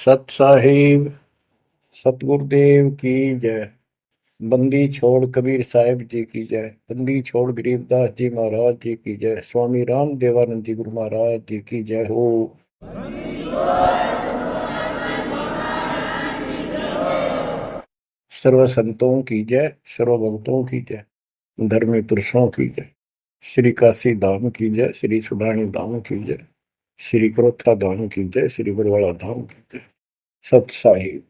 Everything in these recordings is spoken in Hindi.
सत साहिब सतगुरुदेव की जय। बंदी छोड़ कबीर साहिब जी की जय। बंदी छोड़ गरीबदास जी महाराज जी की जय। स्वामी राम देवानंद जी गुरु महाराज जी की जय हो। सर्व संतों की जय, सर्व भक्तों की जय, धर्मी पुरुषों की जय। श्री काशी धाम की जय, श्री सुडानी धाम की जय, श्री क्रोथा धाम की जय, श्री बरवाड़ा धाम की जय। सत साहिब।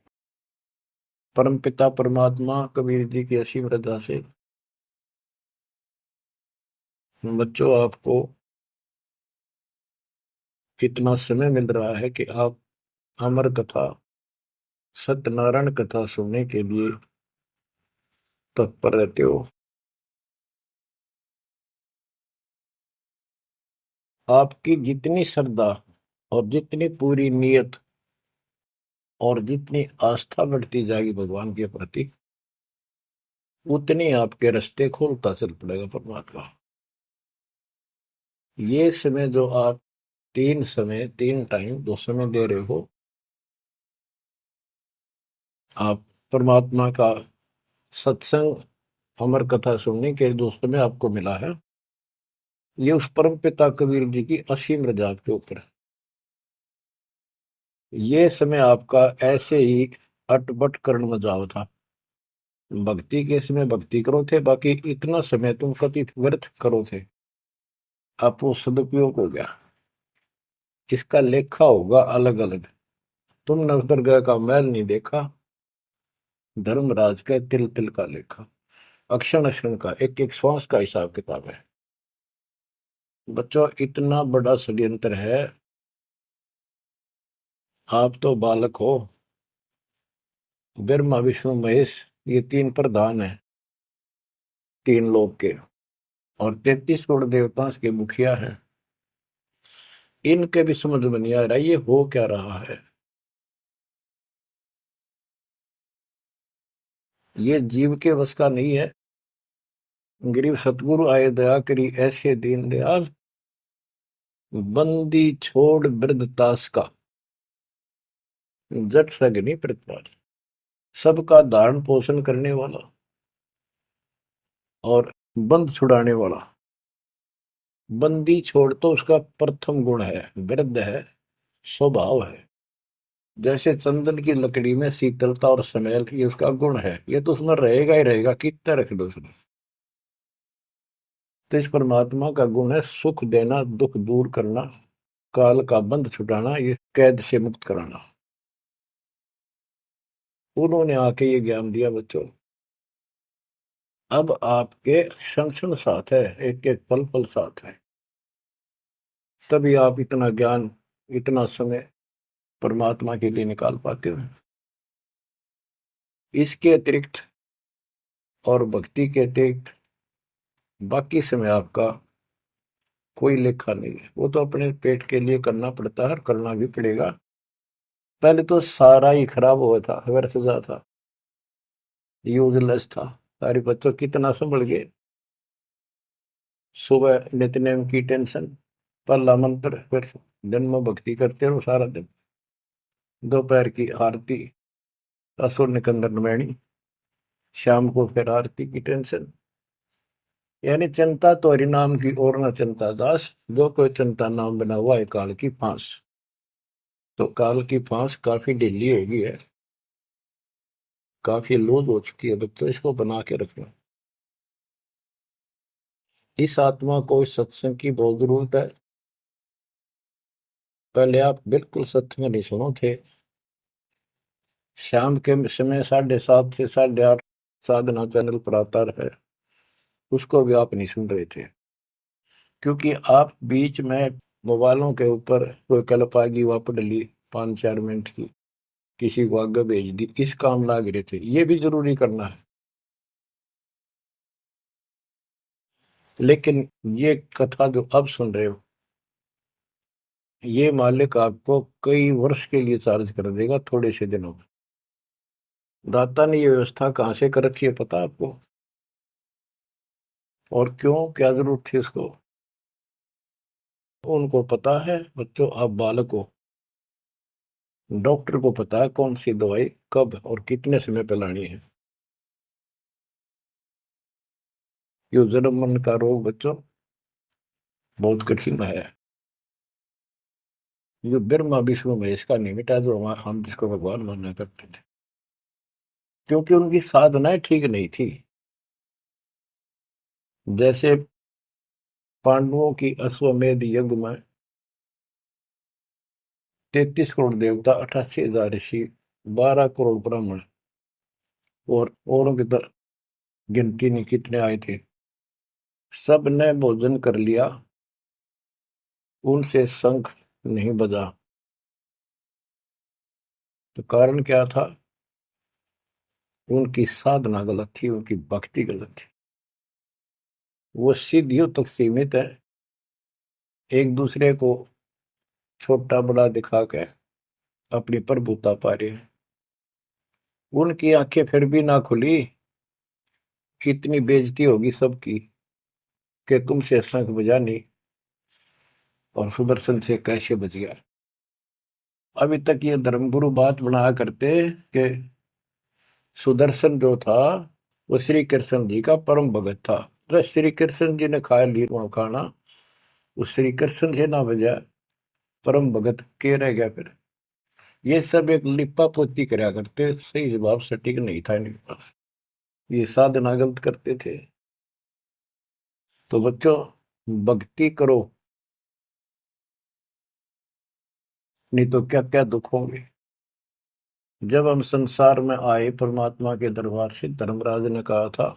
परम पिता परमात्मा कबीर जी की असीम रजा से बच्चों आपको इतना समय मिल रहा है कि आप अमर कथा, सत्यनारायण कथा सुनने के लिए तत्पर रहते हो। आपकी जितनी श्रद्धा और जितनी पूरी नियत और जितनी आस्था बढ़ती जाएगी भगवान के प्रति, उतनी आपके रास्ते खोलता चल पड़ेगा परमात्मा। ये समय जो आप तीन टाइम दो समय दे रहे हो, आप परमात्मा का सत्संग अमर कथा सुनने के जो समय आपको मिला है, ये उस परम पिता कबीर जी की असीम रजा के ऊपर है। ये समय आपका ऐसे ही अटपट कर्ण में जाओ था। भक्ति के समय भक्ति करो थे, बाकी इतना समय तुम कति व्यर्थ करो थे, आप वो सदुपयोग हो गया। इसका लेखा होगा अलग अलग। तुमने उस दरगाह का मैल नहीं देखा, धर्मराज का तिल तिल का लेखा, अक्षण अक्षण का, एक एक श्वास का हिसाब किताब है। बच्चों, इतना बड़ा षड्यंत्र है। आप तो बालक हो। ब्रह्मा विष्णु महेश, ये तीन प्रधान है तीन लोक के, और 33 करोड़ देवता के मुखिया हैं। इनके भी समझ में नहीं आ रहा ये हो क्या रहा है। ये जीव के वश का नहीं है। गरीब सतगुरु आए दया करी ऐसे दीन दयाल, बंदी छोड़ वृद्धतास का, जट रगनी प्रतिपाल। सबका धारण पोषण करने वाला और बंद छुड़ाने वाला। बंदी छोड़ तो उसका प्रथम गुण है, वृद्ध है, स्वभाव है। जैसे चंदन की लकड़ी में शीतलता और स्मेल, ये उसका गुण है। ये तो उसमें रहेगा ही रहेगा, कितना रख दो उसमें। तो इस परमात्मा का गुण है सुख देना, दुख दूर करना, काल का बंध छुटाना, ये कैद से मुक्त कराना। उन्होंने आके ये ज्ञान दिया बच्चों। अब आपके क्षण क्षण साथ है, एक एक पल पल साथ है। तभी आप इतना ज्ञान, इतना समय परमात्मा के लिए निकाल पाते हो। इसके अतिरिक्त और भक्ति के अतिरिक्त बाकी समय आपका कोई लेखा नहीं है। वो तो अपने पेट के लिए करना पड़ता है और करना भी पड़ेगा। पहले तो सारा ही खराब हुआ था, व्यर्थ जा था, यूजलेस था। सारे बच्चों कितना संभल गए। सुबह नित्यनेम की टेंशन, पहला मंत्र, फिर दिन में भक्ति करते रहो सारा दिन, दोपहर की आरती, असुर निकंदन नमैनी, शाम को फिर आरती की टेंशन। यानी चिंता तो हरि नाम की और न चिंता दास, जो कोई चिंता नाम बना हुआ है काल की फांस। तो काल की फांस काफी ढीली हो गई है, काफी लूज हो चुकी है बच्चों, इसको बना के रखना। इस आत्मा को इस सत्संग की बहुत जरूरत है। पहले आप बिल्कुल सत्संग नहीं सुनो थे। शाम के समय 7:30 से 8:30 साधना चैनल पर आता है, उसको भी आप नहीं सुन रहे थे, क्योंकि आप बीच में मोबाइलों के ऊपर कोई कल्प आ गई, वापस डली 5-4 मिनट की, किसी को आगे भेज दी, इस काम लाग रहे थे। ये भी जरूरी करना है, लेकिन ये कथा जो अब सुन रहे हो, ये मालिक आपको कई वर्ष के लिए चार्ज कर देगा थोड़े से दिनों में। दाता ने ये व्यवस्था कहां से कर रखी है पता आपको? और क्यों, क्या जरूरत थी उसको? उनको पता है बच्चों, आप बालक हो, डॉक्टर को पता है कौन सी दवाई कब और कितने समय पे लानी है। ये जन्म मन का रोग बच्चों बहुत कठिन है। ये ब्रह्मा विष्णु महेश का नहीं मिटा जो हम जिसको भगवान माना करते थे, क्योंकि उनकी साधनाएं ठीक नहीं थी। जैसे पांडवों की अश्वमेध यज्ञ में 33 करोड़ देवता, 88,000 ऋषि, 12 करोड़ ब्राह्मण और औरों की तो गिनती नहीं कितने आए थे, सब ने भोजन कर लिया, उनसे शंख नहीं बजा। तो कारण क्या था? उनकी साधना गलत थी, उनकी भक्ति गलत थी। वो सिद्धियों तक सीमित है, एक दूसरे को छोटा बड़ा दिखा के अपनी प्रभुता पा रहे हैं। उनकी आंखें फिर भी ना खुली, इतनी बेइज्जती होगी सबकी कि तुमसे शंख बजा नहीं और सुदर्शन से कैसे बच गया। अभी तक ये धर्मगुरु बात बनाया करते कि सुदर्शन जो था वो श्री कृष्ण जी का परम भगत था, तो श्री कृष्ण जी ने खा ली वहां खाना, उस श्री कृष्ण से ना बजा, परम भगत के रह गया फिर। ये सब एक लिपा पोती कराया करते, सही जवाब सटीक नहीं था इनके पास, ये साधना गलत करते थे। तो बच्चों भक्ति करो, नहीं तो क्या क्या दुख होंगे। जब हम संसार में आए परमात्मा के दरबार से, धर्मराज ने कहा था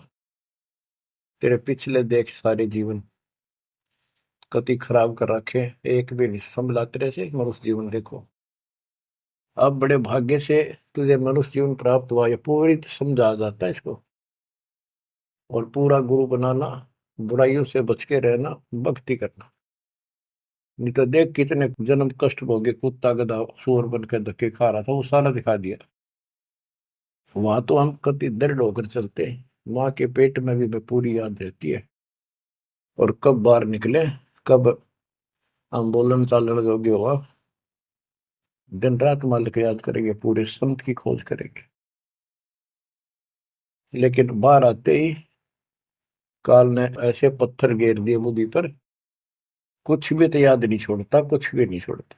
तेरे पिछले देख सारे जीवन कति खराब कर रखे, एक भी नहीं संभला तेरे से, मनुष्य जीवन देखो। अब बड़े भाग्य से तुझे मनुष्य जीवन प्राप्त हुआ, ये पूरी समझा जाता है इसको। और पूरा गुरु बनाना, बुराइयों से बच के रहना, भक्ति करना। नहीं तो देख कितने जन्म कष्ट भोगे, कुत्ता गधा सुअर बन के धक्के खा रहा था, वो सारा दिखा दिया। वहां तो हम कति दृढ़ होकर चलते हैं, माँ के पेट में भी मैं पूरी याद रहती है। और कब बाहर निकले, कब हम बोलन चालन योग्य हुआ, दिन रात मालिक याद करेंगे, पूरे संत की खोज करेंगे। लेकिन बाहर आते ही काल ने ऐसे पत्थर घेर दिए बुद्धि पर, कुछ भी तो याद नहीं छोड़ता, कुछ भी नहीं छोड़ता।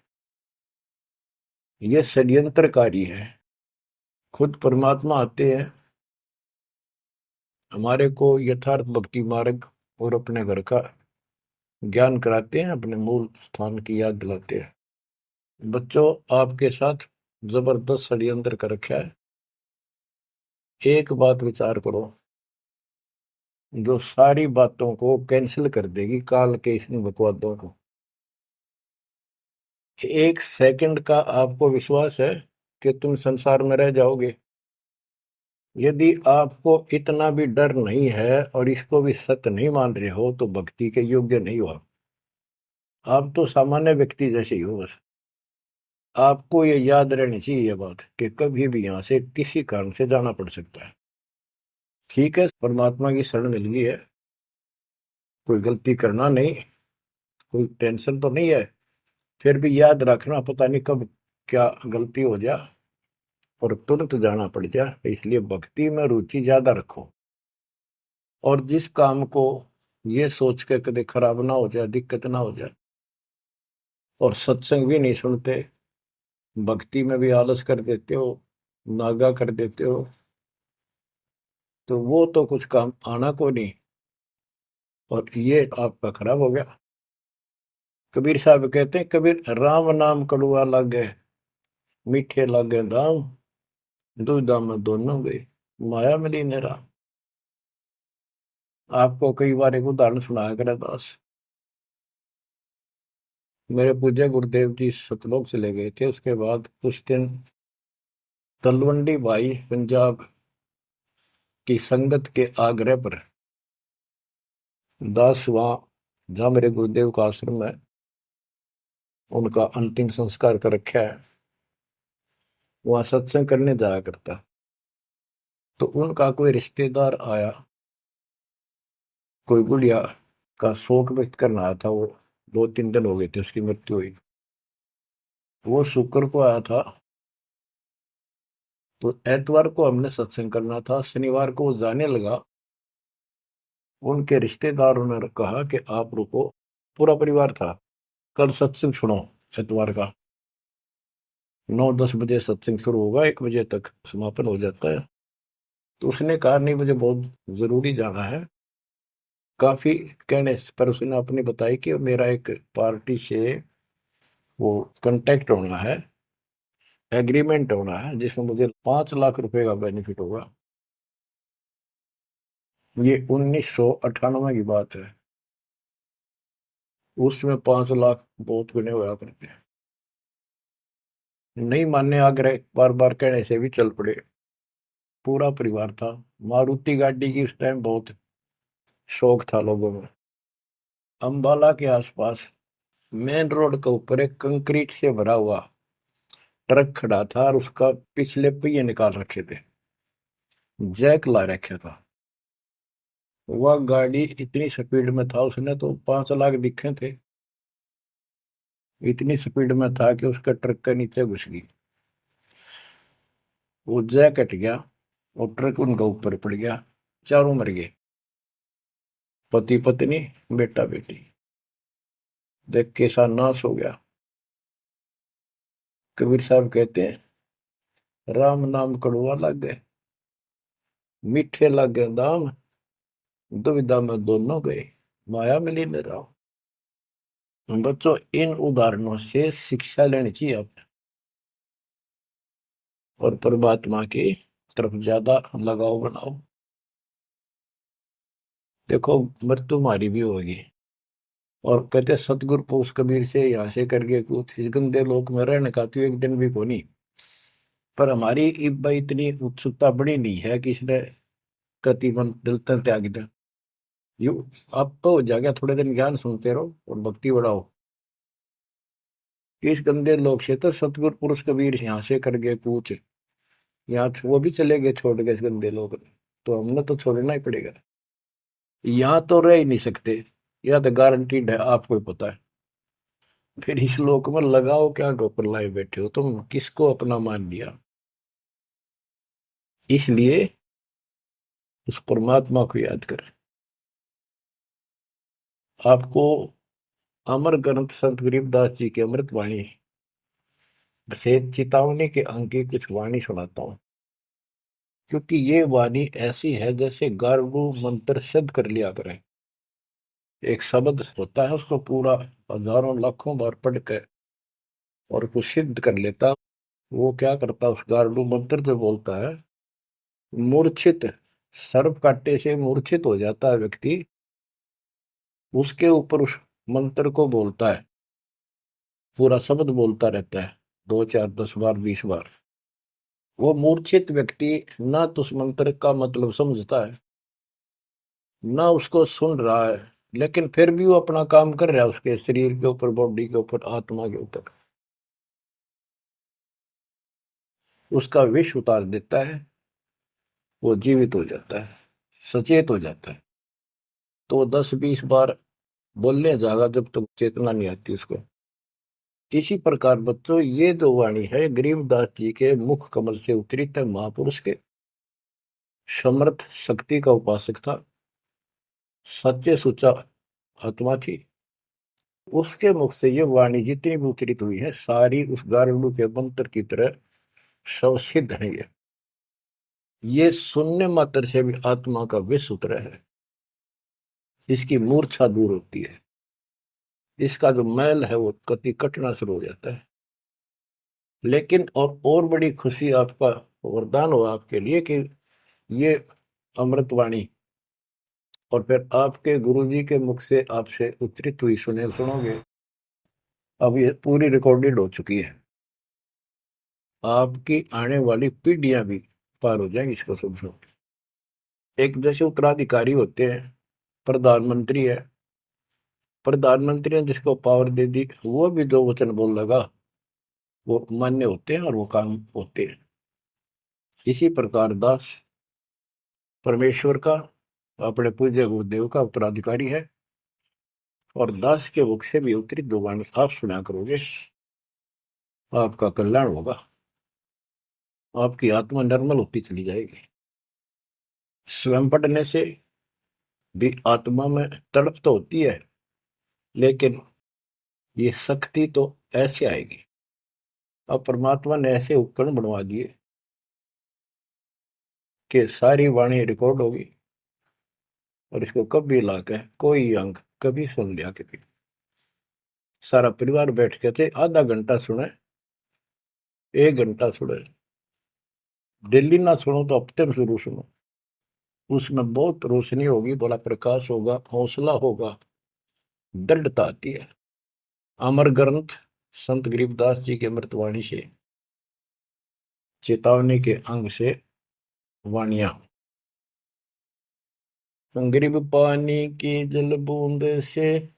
ये षड्यंत्रकारी है। खुद परमात्मा आते हैं, हमारे को यथार्थ भक्ति मार्ग और अपने घर का ज्ञान कराते हैं, अपने मूल स्थान की याद दिलाते हैं। बच्चों आपके साथ जबरदस्त षड्यंत्र कर रखा है। एक बात विचार करो जो सारी बातों को कैंसिल कर देगी, काल के इन बकवादों को। एक सेकंड का आपको विश्वास है कि तुम संसार में रह जाओगे? यदि आपको इतना भी डर नहीं है और इसको भी सत्य नहीं मान रहे हो तो भक्ति के योग्य नहीं हो आप तो सामान्य व्यक्ति जैसे ही हो बस। आपको ये याद रहनी चाहिए ये बात कि कभी भी यहां से किसी कारण से जाना पड़ सकता है। ठीक है, परमात्मा की शरण मिल गई है, कोई गलती करना नहीं, कोई टेंशन तो नहीं है। फिर भी याद रखना, पता नहीं कब क्या गलती हो जाए और तुरंत जाना पड़ जाए, इसलिए भक्ति में रुचि ज्यादा रखो। और जिस काम को ये सोच के कभी खराब ना हो जाए, दिक्कत ना हो जाए, और सत्संग भी नहीं सुनते, भक्ति में भी आलस कर देते हो, नागा कर देते हो, तो वो तो कुछ काम आना को नहीं, और ये आपका खराब हो गया। कबीर साहब कहते हैं, कबीर राम नाम कड़ुआ लागे, मीठे लागे दाम, दुविधा में दोनों गए, माया मिली ने राम। आपको कई बार एक उदाहरण सुनाया करे दास। मेरे पूज्य गुरुदेव जी सतलोक चले गए थे, उसके बाद कुछ दिन तलवंडी भाई पंजाब की संगत के आग्रह पर दास वहां, जहाँ मेरे गुरुदेव का आश्रम है, उनका अंतिम संस्कार कर रखा है, वहां सत्संग करने जाया करता। तो उनका कोई रिश्तेदार आया, कोई बुढ़िया का शोक व्यक्त करना आया था, वो 2-3 दिन हो गए थे उसकी मृत्यु हुई। वो शुक्र को आया था, तो एतवार को हमने सत्संग करना था, शनिवार को वो जाने लगा। उनके रिश्तेदारों ने कहा कि आप रुको, पूरा परिवार था, कल सत्संग सुनो एतवार का। 9-10 बजे सत्संग शुरू होगा, 1 बजे तक समापन हो जाता है। तो उसने कहा नहीं, मुझे बहुत जरूरी जाना है। काफी कहने पर उसने अपनी बताई कि मेरा एक पार्टी से वो कांटेक्ट होना है, एग्रीमेंट होना है, जिसमें मुझे 5 लाख रुपए का बेनिफिट होगा। ये 1998 की बात है। उसमें 5 लाख बहुत गिने हुआ करते हैं। नहीं मानने आग्रह बार बार कहने से भी चल पड़े। पूरा परिवार था। मारुति गाड़ी की उस टाइम बहुत शौक था लोगों में। अंबाला के आसपास मेन रोड के ऊपर एक कंक्रीट से भरा हुआ ट्रक खड़ा था और उसका पिछले पहिए निकाल रखे थे, जैक ला रखा था। वह गाड़ी इतनी स्पीड में था, उसने तो 5 लाख दिखे थे। इतनी स्पीड में था कि उसका ट्रक के नीचे घुस गई। वो जैक कट गया और ट्रक उनका ऊपर पड़ गया। चारों मर गए, पति पत्नी बेटा बेटी। देख कैसा नाश हो गया। कबीर साहब कहते हैं, राम नाम कड़वा लग गए, मीठे लग गए दाम, दुविधा में दोनों गए, माया मिली न राम। बच्चों, इन उदाहरणों से शिक्षा लेनी चाहिए आप, और परमात्मा की तरफ ज्यादा लगाव बनाओ। देखो, मृत्यु हमारी भी होगी। और कहते सतगुरु पुरुष कबीर से यहाँ से करके कुछ इस गंदे लोक में रहने का तो एक दिन भी को नहीं। पर हमारी इब्बा इतनी उत्सुकता बड़ी नहीं है कि इसने कति मन दिल तन त्याग दे। यू आप तो हो जाएगा, थोड़े दिन ज्ञान सुनते रहो और भक्ति बढ़ाओ। इस गंदे लोग से तो सतगुरु पुरुष कबीर यहाँ से करके पूछ, यहाँ वो भी चले गए छोड़ के इस गंदे लोग। तो हमने तो छोड़ना ही पड़ेगा। यहाँ तो रह ही नहीं सकते, यह तो गारंटीड है, आपको ही पता है। फिर इस लोक में लगाओ क्या, गोपर लाए बैठे हो तुम, किसको अपना मान लिया। इसलिए उस परमात्मा को याद कर। आपको अमर ग्रंथ संत गरीबदास जी की अमृत वाणी से चेतावनी के अंक की कुछ वाणी सुनाता हूं। क्योंकि ये वाणी ऐसी है जैसे गारगू मंत्र सिद्ध कर लिया करें। एक शब्द होता है, उसको पूरा हजारों लाखों बार पढ़ कर और उसको सिद्ध कर लेता। वो क्या करता, उस गारडू मंत्र जो बोलता है, मूर्छित सर्प काटे से मूर्छित हो जाता है व्यक्ति, उसके ऊपर उस मंत्र को बोलता है, पूरा शब्द बोलता रहता है, 2 4 10 बार 20 बार। वो मूर्छित व्यक्ति ना तो उस मंत्र का मतलब समझता है, ना उसको सुन रहा है, लेकिन फिर भी वो अपना काम कर रहा है, उसके शरीर के ऊपर, बॉडी के ऊपर, आत्मा के ऊपर। उसका विष उतार देता है, वो जीवित हो जाता है, सचेत हो जाता है। तो वो 10 20 बार बोलने जाएगा जब तक चेतना नहीं आती उसको। इसी प्रकार बच्चों, ये जो वाणी है गरीबदास जी के मुख कमल से उतरी तक, महापुरुष के समर्थ शक्ति का उपासक था, सच्चे सुचा आत्मा थी। उसके मुख से ये वाणी जितनी भी उतरित हुई है, सारी उस गारुड़ के मंत्र की तरह सब सिद्ध है। ये सुनने मात्र से भी आत्मा का विष उतरा है, इसकी मूर्छा दूर होती है, इसका जो मैल है वो कति कटना शुरू हो जाता है। लेकिन और बड़ी खुशी आपका वरदान हो आपके लिए कि ये अमृतवाणी और फिर आपके गुरु जी के मुख से आपसे उच्चरित हुई सुनोगे। अब ये पूरी रिकॉर्डेड हो चुकी है, आपकी आने वाली पीढ़ियां भी पार हो जाएंगी इसको सुन सुन। एक जैसे उत्तराधिकारी होते हैं, प्रधानमंत्री है, प्रधानमंत्री ने जिसको पावर दे दी, वो भी जो वचन बोल लगा वो मान्य होते हैं और वो काम होते हैं। इसी प्रकार दास परमेश्वर का, अपने पूज्य गुरुदेव का उत्तराधिकारी है, और दास के मुख से भी उत्तरित दो वाणी आप सुना करोगे, आपका कल्याण होगा। आपकी आत्मा निर्मल होती चली जाएगी। स्वयं पढ़ने से भी आत्मा में तड़प तो होती है, लेकिन ये शक्ति तो ऐसे आएगी। अब परमात्मा ने ऐसे उपकरण बनवा दिए कि सारी वाणी रिकॉर्ड होगी, और इसको कभी लाके कोई अंग कभी सुन लिया कभी, सारा परिवार बैठ के थे, आधा घंटा सुने, 1 घंटा सुने, डेली ना सुनो तो हफ्ते में शुरू सुनो, उसमें बहुत रोशनी होगी, बड़ा प्रकाश होगा, हौसला होगा, दृढ़ता आती है। अमर ग्रंथ संत गरीबदास जी के अमृतवाणी से, चेतावनी के अंग से वाणियां। गरीब पानी की जल बूंद से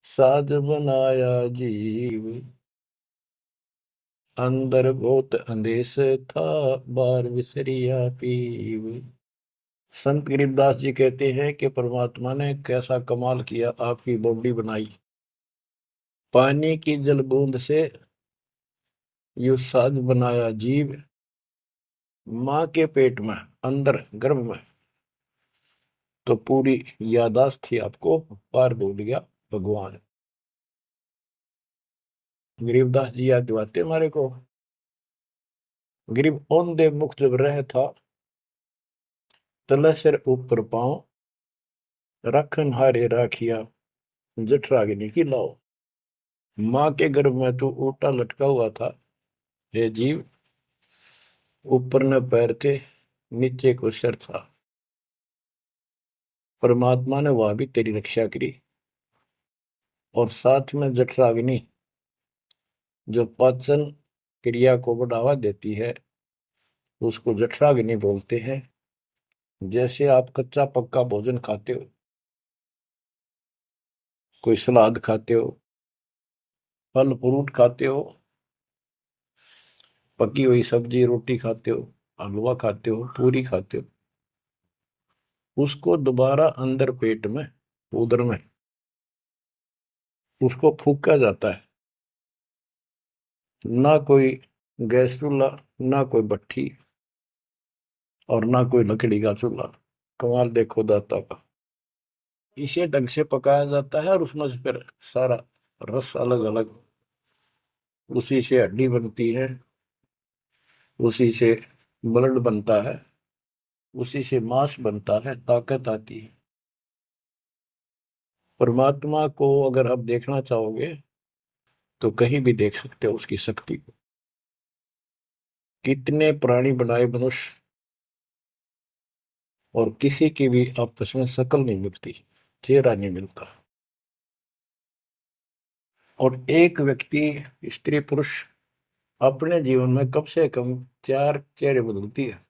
साज बनाया जीव, अंदर बहुत अंदेश था, बार विसरिया पीव। संत गरीबदास जी कहते हैं कि परमात्मा ने कैसा कमाल किया, आपकी बॉडी बनाई, पानी की जल बूंद से यू साज बनाया जीव, माँ के पेट में अंदर गर्भ में तो पूरी यादाश्त थी आपको, पार बोल गया भगवान। गरीबदास जी याद दिवाते हमारे को। गरीब औंधे मुख जब रह था, तले सिर ऊपर पांव, रखन हारे राखिया, जठराग्नि की लाओ। माँ के गर्भ में तू उल्टा लटका हुआ था हे जीव, ऊपर न पैर थे, नीचे को सिर था। परमात्मा ने वहां भी तेरी रक्षा करी, और साथ में जठराग्नि जो पाचन क्रिया को बढ़ावा देती है, उसको जठराग्नि बोलते हैं। जैसे आप कच्चा पक्का भोजन खाते हो, कोई सलाद खाते हो, फल फ्रूट खाते हो, पकी हुई सब्जी रोटी खाते हो, हलवा खाते हो, पूरी खाते हो, उसको दोबारा अंदर पेट में, उदर में, उसको फूका जाता है। ना कोई गैस चूल्हा, ना कोई भट्ठी, और ना कोई लकड़ी का चूल्हा। कमाल देखो दाता का। इसे ढंग से पकाया जाता है, और उसमें से फिर सारा रस अलग अलग, उसी से हड्डी बनती है, उसी से ब्लड बनता है, उसी से मांस बनता है, ताकत आती है। परमात्मा को अगर आप देखना चाहोगे तो कहीं भी देख सकते हो उसकी शक्ति को। कितने प्राणी बनाए मनुष्य, और किसी की भी आपस में शकल नहीं मिलती, चेहरा नहीं मिलता। और एक व्यक्ति, स्त्री पुरुष, अपने जीवन में कम से कम 4 चेहरे बदलती है।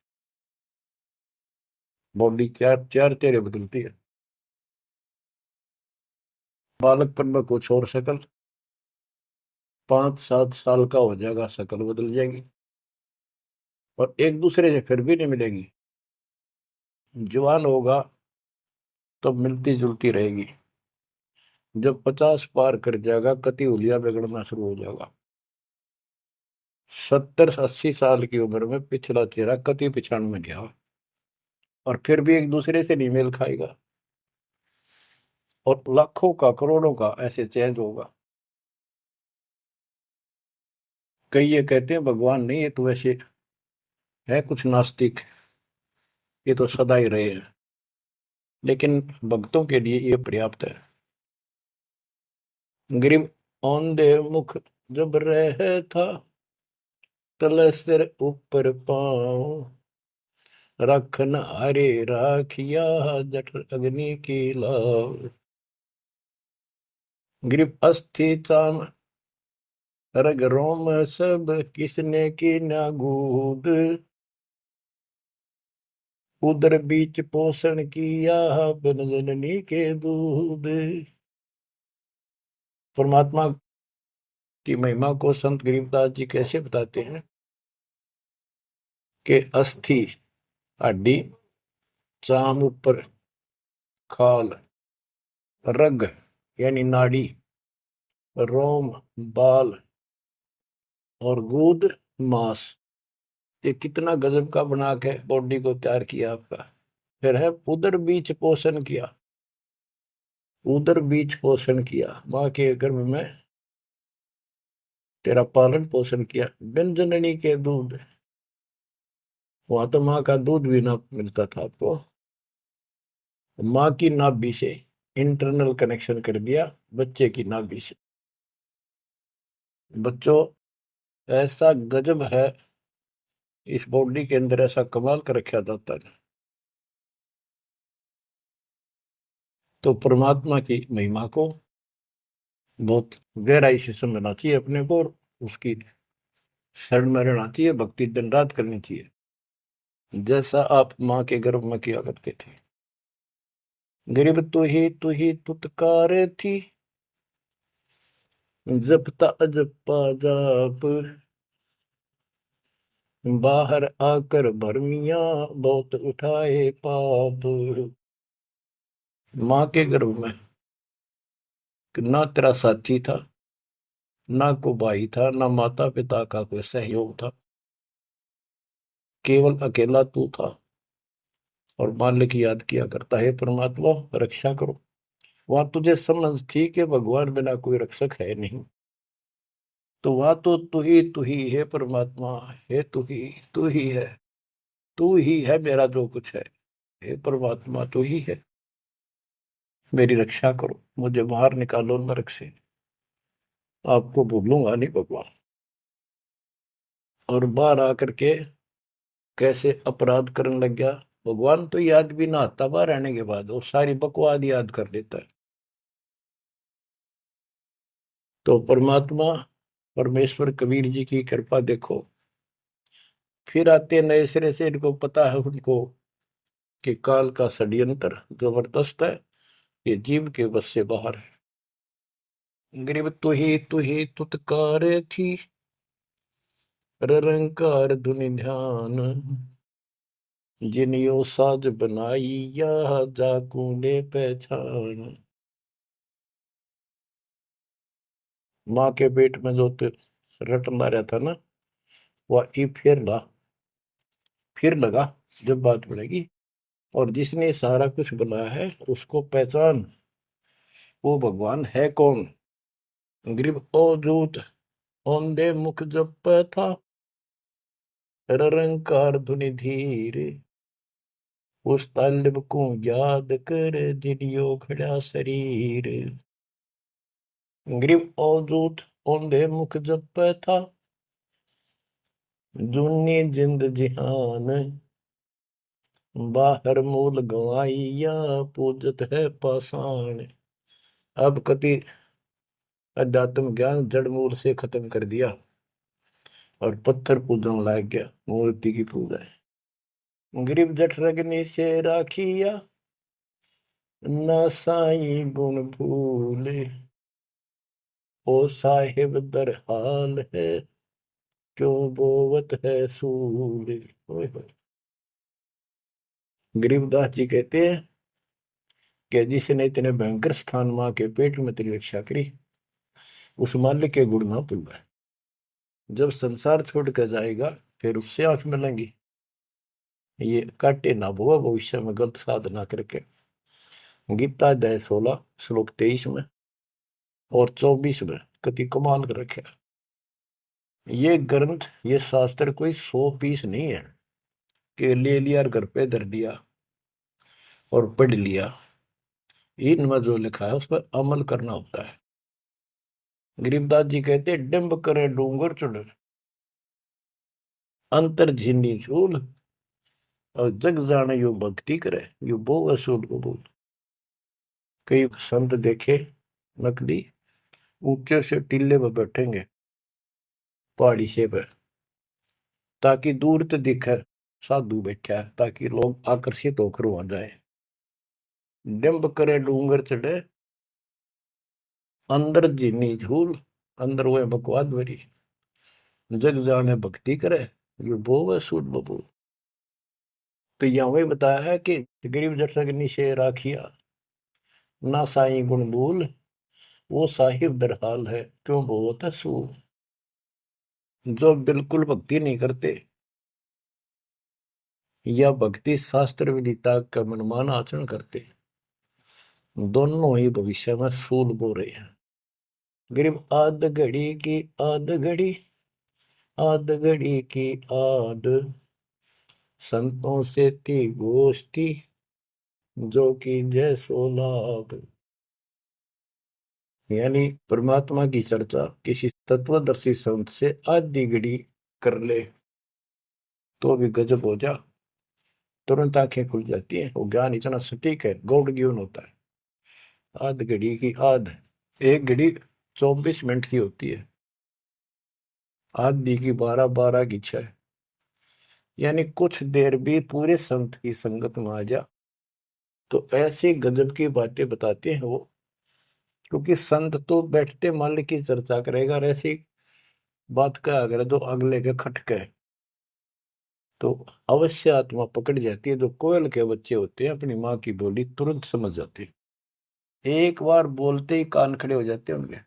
बॉडी 4 चेहरे बदलती है। बालकपन में कुछ और शक्ल, 5-7 साल का हो जाएगा शक्ल बदल जाएगी, और एक दूसरे से फिर भी नहीं मिलेगी। जवान होगा तो मिलती जुलती रहेगी, जब 50 पार कर जाएगा कति उलिया बिगड़ना शुरू हो जाएगा। 70-80 साल की उम्र में पिछला चेहरा कति पिछाड़ में गया, और फिर भी एक दूसरे से नहीं मेल खाएगा, और लाखों का करोड़ों का ऐसे चेंज होगा। कई ये कहते हैं भगवान नहीं, ये तो वैसे है कुछ नास्तिक, ये तो सदा ही रहे हैं, लेकिन भक्तों के लिए ये पर्याप्त है। गरीब औंधे मुख जब रह था, तले सिर ऊपर पाँव, रखन हरे राखिया, जठ अग्नि की लाव। गरीब अस्थि चाम रग रोम सब, किसने की ना गूद, उदर बीच पोषण किया, बिन जननी के दूध। परमात्मा की महिमा को संत गरीबदास जी कैसे बताते हैं कि अस्थि हड्डी, चाम ऊपर खाल, रग यानी नाड़ी, रोम बाल, और गूद मांस, ये कितना गजब का बना के बॉडी को तैयार किया आपका। फिर है उदर बीच पोषण किया, उदर बीच पोषण किया, माँ के गर्भ में तेरा पालन पोषण किया। बिन जननी के दूध, वहां तो माँ का दूध भी ना मिलता था आपको, माँ की नाभि से इंटरनल कनेक्शन कर दिया बच्चे की नाभि से। बच्चों, ऐसा गजब है इस बॉडी के अंदर, ऐसा कमाल कर रखा जाता है। तो परमात्मा की महिमा को बहुत गहराई से समझना चाहिए अपने को, और उसकी शरण में रहना चाहिए, भक्ति दिन रात करनी चाहिए, जैसा आप माँ के गर्भ में किया करते थे। गरीब तू ही तुतकार थी, जपता अजपा जाप, बाहर आकर भरमिया बहुत उठाए पाप। माँ के गर्भ में ना तेरा साथी था, ना को भाई था, ना माता पिता का कोई सहयोग था, केवल अकेला तू था। और मालिक याद किया करता है, परमात्मा रक्षा करो। वहां तुझे समझ थी कि भगवान बिना कोई रक्षक है नहीं, तो वहां तो तू ही है परमात्मा, है तू ही है, तू ही है मेरा जो कुछ है। हे परमात्मा तू ही है, मेरी रक्षा करो, मुझे बाहर निकालो नरक से, आपको भूलूंगा नहीं भगवान। और बाहर आकर के कैसे अपराध करने लग गया भगवान, तो याद भी ना आता बाहर रहने के बाद, वो सारी बकवाद याद कर लेता है। तो परमात्मा परमेश्वर कबीर जी की कृपा देखो, फिर आते नए सिरे से, इनको पता है उनको कि काल का षड्यंत्र जबरदस्त है, ये जीव के बस से बाहर है। गरीब तू ही तुतकार थी, रंकार धुनि ध्यान, जिनियो साज बनाई या जाकूने पहचान। माँ के पेट में जो रटना रहता ना, वह ई फिर लगा जब बात बढ़ेगी, और जिसने सारा कुछ बनाया है उसको पहचान, वो भगवान है कौन। गरीब ओ दूत औंधे मुख जप था, रंकार धुनि धीर, उस तालिब को याद कर जिनियो खड़ा शरीर। गरीब ओ दूत औंधे मुख जप था, दुनी जिंद जिहान, बाहर मूल गवाइया पूजत है पाषाण। अब कति अध्यात्म ज्ञान जड़ मूल से खत्म कर दिया और पत्थर पूजन लाग गया, मूर्ति की पूजा है। गरीब जठ रगनी से राखिया, ना साई गुण भूले, ओ साहिब दर हाल है, क्यों बोवत है सूले। गरीबदास जी कहते हैं कि जिसने इतने भयंकर स्थान मां के पेट में तेरी रक्षा करी, उस मालिक के गुण ना भूलना। जब संसार छोड़ कर जाएगा फिर उससे आंख मिलेंगी, ये काटे ना बोआ भविष्य में गलत साधना करके। गीता अध्याय 16 श्लोक 23 में और 24 में कति कमाल कर रखे। ये ग्रंथ, ये शास्त्र कोई 100 पीस नहीं है कि ले लिया और घर पे धर दिया और पढ़ लिया। इनमें जो लिखा है उस पर अमल करना होता है। गरीबदास जी कहते डिंब करे डूंगर चुड़, अंतर झिन्नी झूल, और जग जाने यो भक्ति करे, यो बो असूल कबूल। कई संत देखे नकली ऊंचे से टीले पर बैठेंगे पहाड़ी से पे, ताकि दूर तो दिखे साधु बैठा है, ताकि लोग आकर्षित होकर वहां जाए। डिंब करे डूंगर चढ़े, अंदर जीनी झूल, अंदर वो बकवाद भरी, जग जाने भक्ति करे, ये बो सूद बबूल। तो यहाँ वही बताया है कि गरीब जठरग निशे राखिया, ना साई गुण भूल, वो साहिब दरहाल है, क्यों बोत है सूल। जो बिल्कुल भक्ति नहीं करते या भक्ति शास्त्र विदिता का मनमान आचरण करते, दोनों ही भविष्य में सूल बो रहे हैं। गरीब आध घड़ी की आध घड़ी, आध घड़ी की आध, संतों से थी गोष्ठी, जो कि जय सो लाभ। यानी परमात्मा की चर्चा किसी तत्वदर्शी संत से आधी घड़ी कर ले तो भी गजब हो जा, तुरंत आंखें खुल जाती हैं। वो ज्ञान इतना सटीक है, गॉड गिवन होता है। आध घड़ी की आध, एक घड़ी 24 मिनट की होती है, आधी की 12, 12 की 6। यानी कुछ देर भी पूरे संत की संगत में आ जा तो ऐसी गजब की बातें बताते हैं वो। क्योंकि संत तो बैठते माल की चर्चा करेगा, और ऐसी बात का अगर जो अगले के खटके तो अवश्य आत्मा पकड़ जाती है। जो कोयल के बच्चे होते हैं अपनी माँ की बोली तुरंत समझ जाते हैं, एक बार बोलते ही कान खड़े हो जाते हैं उनके।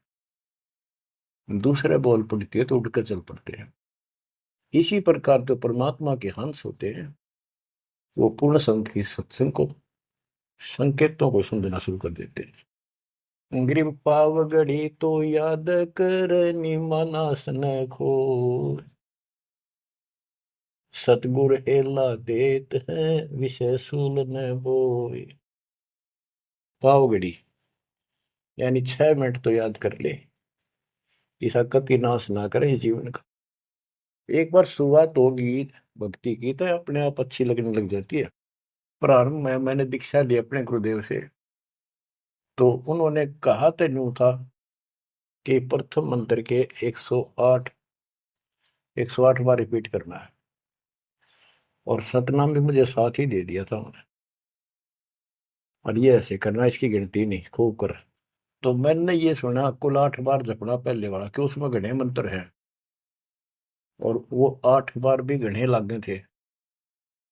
दूसरे बोल पड़ती है तो उठकर चल पड़ते हैं। इसी प्रकार जो परमात्मा के हंस होते हैं वो पूर्ण संत की सत्संग को, संकेतों को समझना शुरू कर देते हैं। ग्रीव पावगढ़ी तो याद करनी मानस न खो, सतगुर हेला देत है विषय सूल न बोए। पावगढ़ी यानी 6 मिनट तो याद कर ले, ऐसा कति नाश ना करे जीवन का। एक बार शुरुआत होगी भक्ति की तो अपने आप अच्छी लगने लग जाती है। प्रारंभ में मैंने दीक्षा ली अपने गुरुदेव से, तो उन्होंने कहा तो यूं था कि प्रथम मंत्र के 108 बार रिपीट करना है, और सतनाम भी मुझे साथ ही दे दिया था उन्होंने, और ये ऐसे करना, इसकी गिनती नहीं, खूब कर। तो मैंने ये सुना कुल 8 बार जपना पहले वाला, कि उसमें घने मंत्र हैं, और वो 8 बार भी घने लागे थे।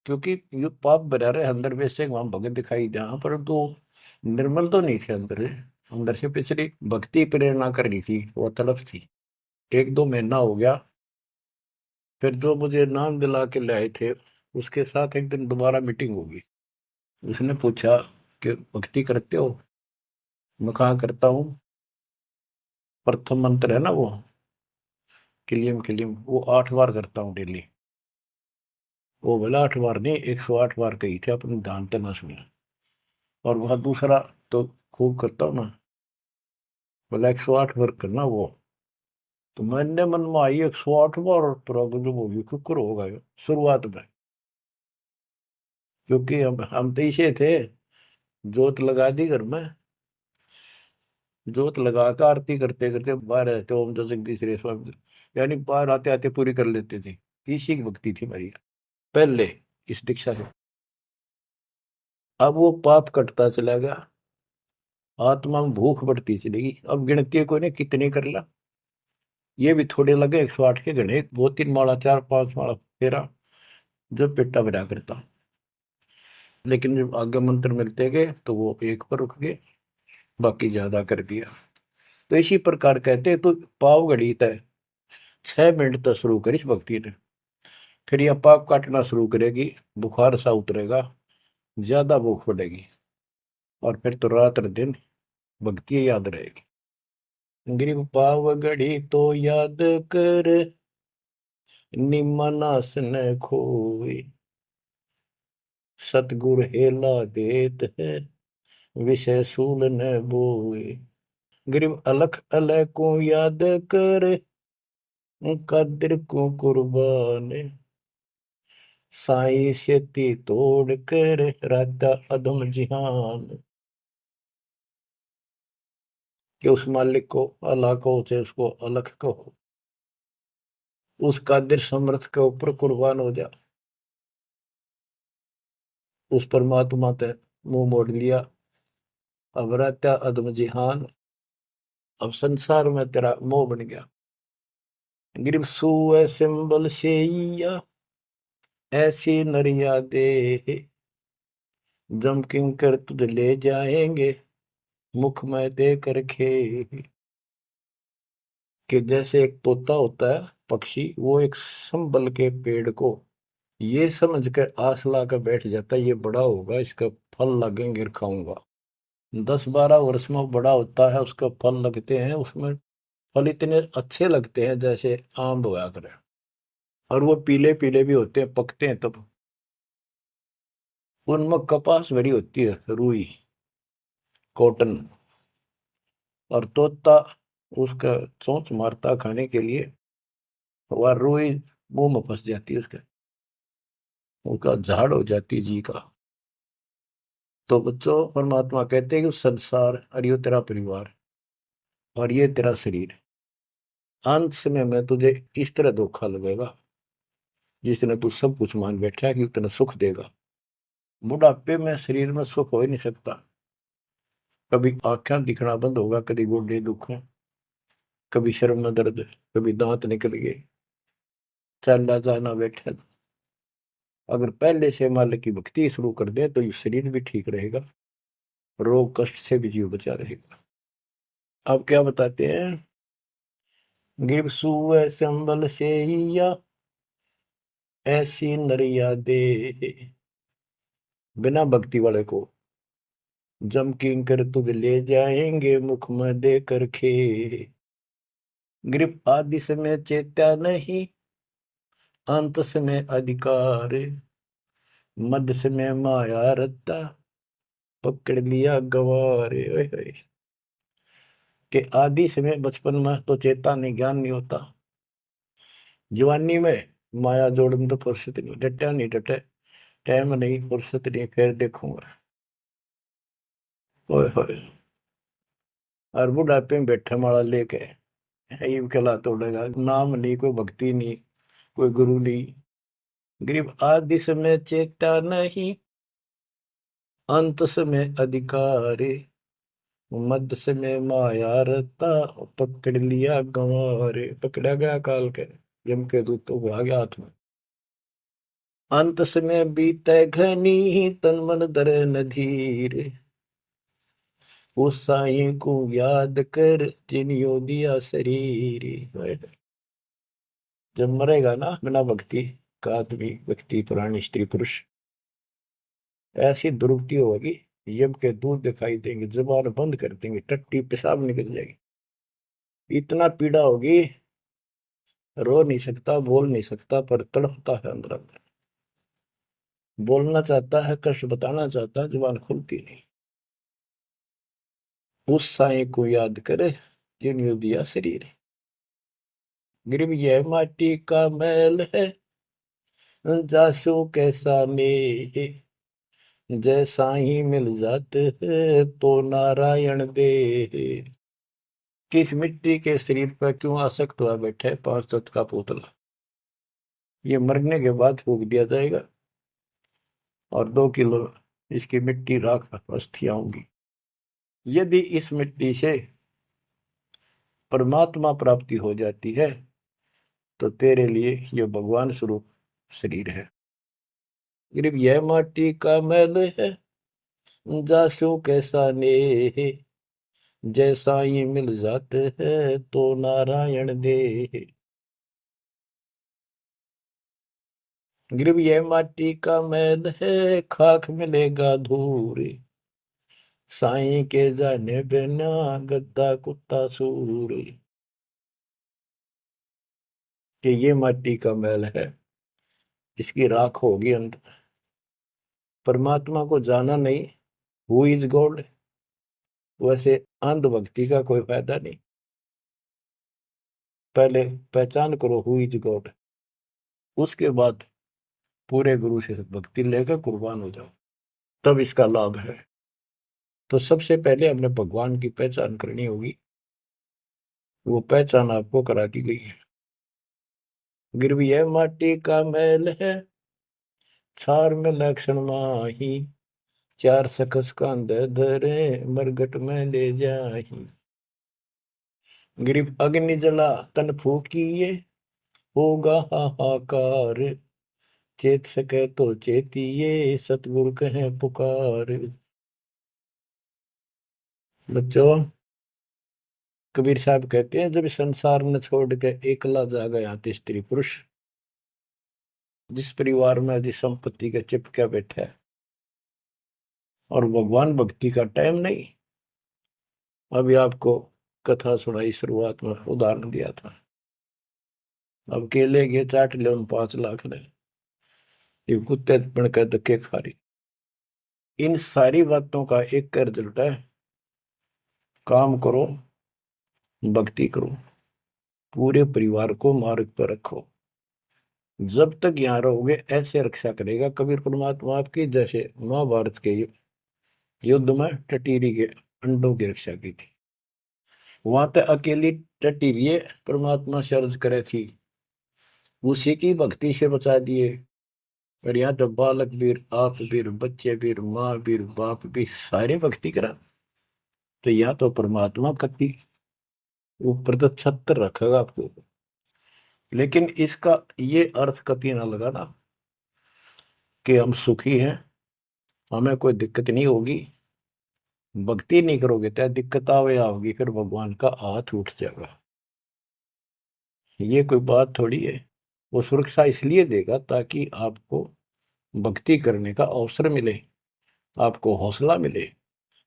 क्योंकि ये पाप भरा रहे अंदर में से वहां भगत दिखाई जहां पर तो निर्मल तो नहीं थे अंदर से। अंदर से पिछली भक्ति प्रेरणा कर रही थी, वो तड़प थी। 1-2 महीना हो गया, फिर जो मुझे नाम दिला के लाए थे उसके साथ एक दिन दोबारा मीटिंग होगी। उसने पूछा कि भक्ति करते हो? मैं कहा करता हूँ। प्रथम मंत्र है ना वो किलियम किलियम, वो 8 बार करता हूँ डेली। वो बोला 8 बार नहीं, 108 बार कही थे, अपने ध्यान से ना सुना। और वह दूसरा तो खूब करता हूँ ना, बोला 108 बार करना वो। तो मैंने मन में आई 108 बार, और तुरंत जो होगी कुकर होगा ये शुरुआत में। क्योंकि हम तो इसे थे, जोत लगा दी घर में, जोत लगा कर आरती करते करते बाहर रहते ओम जो जगदीश रे स्वामी, यानी बाहर आते आते पूरी कर लेते थे। इसी की भक्ति थी मेरी पहले, इस दीक्षा से। अब वो पाप कटता चला गया, आत्मा में भूख बढ़ती चलेगी। अब गिनती को ने कितने कर ला, ये भी थोड़े लगे 108 के गणे, 2-3 माला 4-5 माला फेरा जो पेटा भरा करता। लेकिन जब आगे मंत्र मिलते गए तो वो एक पर रुक गए, बाकी ज्यादा कर दिया। तो इसी प्रकार कहते हैं, तो पाव घड़ी तय 6 मिनट तक शुरू करी इस भक्ति ने, फिर यह पाप काटना शुरू करेगी, बुखार सा उतरेगा, ज्यादा भूख बढ़ेगी, और फिर तो रात दिन भक्ति याद रहेगी। ग्रीव पाव घड़ी तो याद कर निमनास न खोए, सतगुर हेला देत है विषय सूल न बोए। ग्रीव अलख अलय को याद कर कदर को कुर्बान, साई शेती तोड़ कर राता अदम जिहान। कि उस मालिक को अल्लाह को से उसको अलख कहो, उस कादिर समर्थ के ऊपर कुर्बान हो जा। उस परमात्मा ते मुंह मोड़ लिया, अब रहता अदम जिहान, अब संसार में तेरा मोह बन गया। गिरव सुए सिंबल शेया ऐसी नरिया दे, जम किंकर तुझ ले जाएंगे मुख में दे कर खे। कि जैसे एक तोता होता है पक्षी, वो एक संबल के पेड़ को ये समझ के आस ला कर बैठ जाता है ये बड़ा होगा, इसका फल लगेंगे खाऊंगा। 10-12 वर्ष में वो बड़ा होता है, उसका फल लगते हैं, उसमें फल इतने अच्छे लगते हैं जैसे आम होया करे, और वो पीले पीले भी होते हैं, पकते हैं तब। उनमें कपास भरी होती है, रुई, कॉटन, और तोता उसका चोंच मारता खाने के लिए, वह रुई मुंह में फंस जाती है उसके, उसका झाड़ हो जाती है जी का। तो बच्चों, परमात्मा कहते हैं कि संसार और ये तेरा परिवार और ये तेरा शरीर, अंत समय में तुझे इस तरह धोखा लगेगा जिसने तू सब कुछ मान बैठा है कि उतना सुख देगा। बुढ़ापे में शरीर में सुख हो ही नहीं सकता। कभी आंखें दिखना बंद होगा, कभी गोडे दुख, कभी शर्म में दर्द, कभी दांत निकल गए, चलना जाना बैठे। अगर पहले से मालिक की भक्ति शुरू कर दे तो ये शरीर भी ठीक रहेगा, रोग कष्ट से भी जीव बचा रहेगा। अब क्या बताते हैं, गिर सुअ संबल से या ऐसी नरिया दे, बिना भक्ति वाले को जम किंकर तुझ ले जाएंगे मुख में दे कर खे। ग्रिप आदि समय चेत्या नहीं, अंत समय अधिकार, मध्य समय माया रत्ता, पकड़ लिया गवारे। ओए होए। कि आदि समय बचपन में तो चेता नहीं, ज्ञान नहीं होता, जवानी में माया जोड़न तो फुर्सत नहीं, डटा नहीं डटे, टाइम नहीं, फुर्सत नहीं, फिर देखूंगा। ओए होए। और बुढ़ापे में बैठे माला लेके ये कहला तोड़ेगा, नाम नहीं, कोई भक्ति नहीं, कोई गुरु नहीं। गरीब आदि समय चेता नहीं, अंत समय अधिकारी, मध्य समय माया रता, पकड़ लिया गंवारे। पकड़ा गया काल के, यम के दूतों को आ गया हाथ में। अंत समय बीते घनी, तन मन धरे न धीर, उस साईं को याद कर जिनियो दिया शरीर। जब मरेगा ना बिना भक्ति का आदमी, व्यक्ति, प्राणी, स्त्री, पुरुष, ऐसी दुर्गति होगी, यम के दूध दिखाई देंगे, जुबान बंद कर देंगे, टट्टी पेशाब निकल जाएगी, इतना पीड़ा होगी, रो नहीं सकता, बोल नहीं सकता, पर तड़पता है अंदर अंदर, बोलना चाहता है, कष्ट बताना चाहता है, जुबान खुलती नहीं। उस साईं को याद करे जिन्होंने दिया शरीर। गिरव यह माटी का मैल है, जासू कैसा ने, जैसा ही मिल जाते हैं तो नारायण दे। किस मिट्टी के शरीर पर क्यों आसक्त हुआ बैठे 5 तत्व का पुतला, ये मरने के बाद फूक दिया जाएगा, और 2 किलो इसकी मिट्टी राख अस्थियां होंगी। यदि इस मिट्टी से परमात्मा प्राप्ति हो जाती है तो तेरे लिए ये भगवान स्वरूप शरीर है। सिर्फ यह माटी का मैल है, जासू कैसा ने, जैसा ही मिल जाते हैं तो नारायण दे। गिरव यह माटी का मैल है, खाक मिलेगा धूल, साईं के जाने बिना गद्दा कुत्ता सूर। कि ये माटी का मैल है, इसकी राख होगी अंत। परमात्मा को जाना नहीं, हु इज गॉड, वैसे अंधभक्ति का कोई फायदा नहीं। पहले पहचान करो हु इज गॉड, उसके बाद पूरे गुरु से भक्ति लेकर कुर्बान हो जाओ, तब इसका लाभ है। तो सबसे पहले हमने भगवान की पहचान करनी होगी, वो पहचान आपको करा दी गई है। गिरवी है माटी का मैल है, छार में लक्षण माही, चार सकस कांद धरे मरगट में ले जाही। गिरिव अग्नि जला तन फूकिए, होगा हाहाकार, चेत सके तो चेतिए, सतगुरु कहे पुकार। बच्चों, कबीर साहब कहते हैं जब संसार न छोड़ के एकला जा गया स्त्री पुरुष, जिस परिवार में जिस संपत्ति के चिपके बैठे है और भगवान भक्ति का टाइम नहीं। अभी आपको कथा सुनाई, शुरुआत में उदाहरण दिया था। अब केले के चाट ले 5 लाख ने, ये कुत्ते बन कर धक्के खा रही। इन सारी बातों का एक रिजल्ट है, काम करो, भक्ति करो, पूरे परिवार को मार्ग पर रखो। जब तक यहाँ रहोगे ऐसे रक्षा करेगा कबीर परमात्मा आपकी, जैसे महाभारत के युद्ध में टटीरी के अंडों की रक्षा की थी। वहां तक अकेली टटीरी परमात्मा सर्ज करे थी, उसी की भक्ति से बचा दिए। और यहाँ तो बालक वीर, आप वीर, बच्चे वीर, माँ वीर, बाप भी सारे भक्ति करा। तो यहाँ तो परमात्मा कति ऊपर तो छत्र रखेगा आपको। लेकिन इसका ये अर्थ कभी ना लगाना कि हम सुखी हैं, हमें कोई दिक्कत नहीं होगी। भक्ति नहीं करोगे तो दिक्कत आवे आओगी, फिर भगवान का हाथ उठ जाएगा। ये कोई बात थोड़ी है। वो सुरक्षा इसलिए देगा ताकि आपको भक्ति करने का अवसर मिले, आपको हौसला मिले,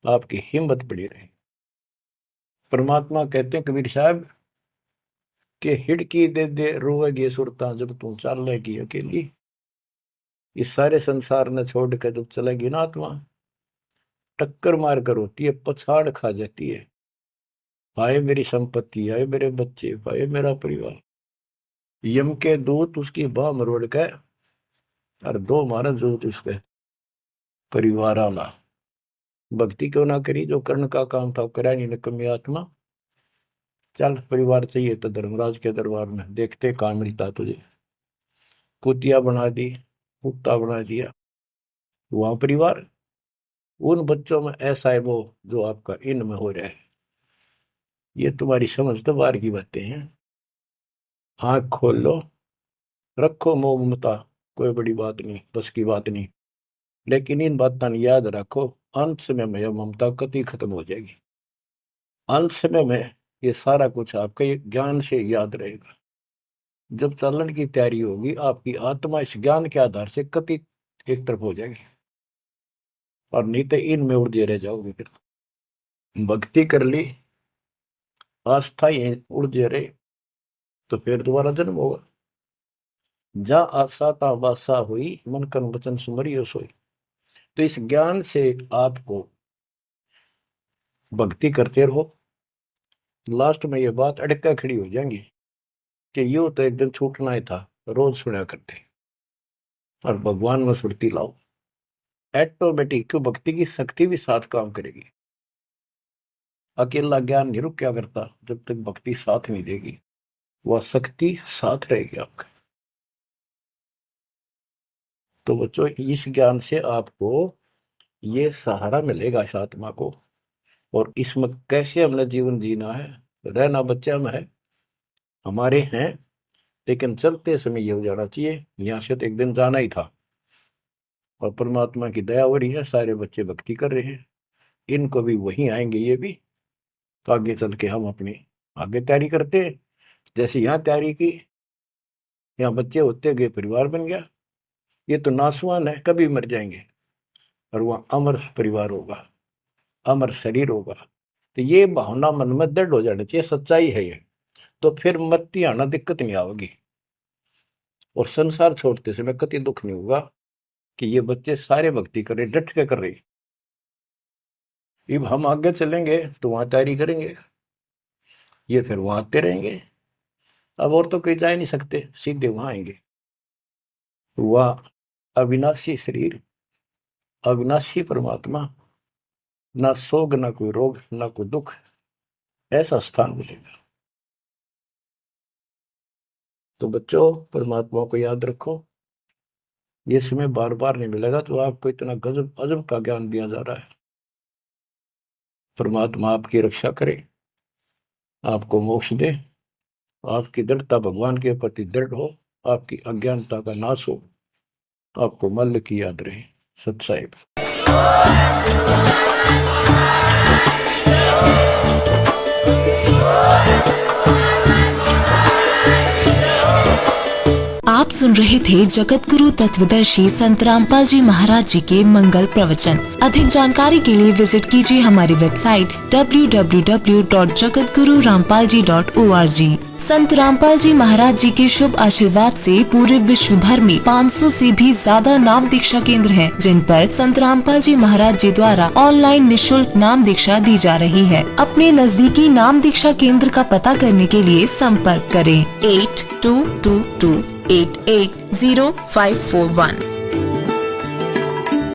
आपकी हिम्मत बड़ी रहे। परमात्मा कहते हैं कबीर साहब कि हिड़की दे दे रोएगी सुरता जब तू चलेगी अकेली। इस सारे संसार ने छोड़ कर जब चलेगी ना आत्मा, टक्कर मार कर होती है, पछाड़ खा जाती है। हाय मेरी संपत्ति, हाय मेरे बच्चे, हाय मेरा परिवार। यम के दूत उसकी बाह मरोड़ के और 2 मारा दूत उसके परिवार आला। भक्ति क्यों ना करी, जो कर्ण का काम था करा नहीं निकम्मी आत्मा। चल परिवार चाहिए तो धर्मराज के दरबार में देखते कहाँ मिलता तुझे। कुतिया बना दी, कुत्ता बना दिया। वहां परिवार, उन बच्चों में ऐसा है वो जो आपका इनमें हो रहा है। ये तुम्हारी समझ तो बाहर की बातें हैं। आंख खोल लो, रखो मोह ममता, कोई बड़ी बात नहीं, बस की बात नहीं। लेकिन इन बातों याद रखो, अंत समय में यह ममता कति खत्म हो जाएगी। अंत समय में ये सारा कुछ आपके ज्ञान से याद रहेगा। जब चलन की तैयारी होगी आपकी आत्मा इस ज्ञान के आधार से कति एक तरफ हो जाएगी, और नहीं तो इनमें उलझे रह जाओगे। फिर भक्ति कर ली, आस्था ये उलझे रहे तो फिर दोबारा जन्म होगा। जा आशा ता वासा हुई, मन कर्म वचन सुमरियो सोई। तो इस ज्ञान से आपको भक्ति करते रहो। लास्ट में ये बात अड़का खड़ी हो जाएंगी कि यूं तो एक दिन छूटना ही था, रोज सुना करते। और भगवान में सुरती लाओ, ऑटोमेटिक भक्ति की शक्ति भी साथ काम करेगी। अकेला ज्ञान नहीं रुक क्या करता, जब तक भक्ति साथ नहीं देगी वह शक्ति साथ रहेगी आपका। तो बच्चों इस ज्ञान से आपको ये सहारा मिलेगा इस आत्मा को, और इसमें कैसे हमने जीवन जीना है। रहना बच्चा में है, हमारे हैं, लेकिन चलते समय ये हो जाना चाहिए यहाँ से तो एक दिन जाना ही था। और परमात्मा की दया हो रही है, सारे बच्चे भक्ति कर रहे हैं, इनको भी वहीं आएंगे ये भी। तो आगे चल के हम अपनी आगे तैयारी करते हैं। जैसे यहाँ तैयारी की, यहाँ बच्चे होते गए परिवार बन गया। ये तो नासवान है, कभी मर जाएंगे, और वहाँ अमर परिवार होगा, अमर शरीर होगा। तो ये भावना मन में दृढ़ हो जानी चाहिए, सच्चाई है ये। तो फिर मरती आना दिक्कत नहीं आवेगी, और संसार छोड़ते समय कति दुख नहीं होगा कि ये बच्चे सारे भक्ति कर रहे, डट के कर रहे। अब हम आगे चलेंगे तो वहां तैयारी करेंगे, ये फिर वहां आते रहेंगे। अब और तो कहीं जा नहीं सकते, सीधे वहां आएंगे। वह अविनाशी शरीर, अविनाशी परमात्मा, ना सोग, ना कोई रोग, ना कोई दुख, ऐसा स्थान मिलेगा। तो बच्चों परमात्मा को याद रखो, ये समय बार बार नहीं मिलेगा। तो आपको इतना गजब अजब का ज्ञान दिया जा रहा है। परमात्मा आपकी रक्षा करे, आपको मोक्ष दे, आपकी दृढ़ता भगवान के प्रति दृढ़ हो, आपकी अज्ञानता का नाश हो, आपको मल्ल की याद रहे। सत साहिब। आप सुन रहे थे जगत गुरु तत्वदर्शी संत रामपाल जी महाराज जी के मंगल प्रवचन। अधिक जानकारी के लिए विजिट कीजिए हमारी वेबसाइट www.jagatgururampalji.org। संत रामपाल जी महाराज जी के शुभ आशीर्वाद से पूरे विश्व भर में 500 से भी ज्यादा नाम दीक्षा केंद्र हैं, जिन पर संत रामपाल जी महाराज जी द्वारा ऑनलाइन निशुल्क नाम दीक्षा दी जा रही है। अपने नजदीकी नाम दीक्षा केंद्र का पता करने के लिए संपर्क करें 8222880541।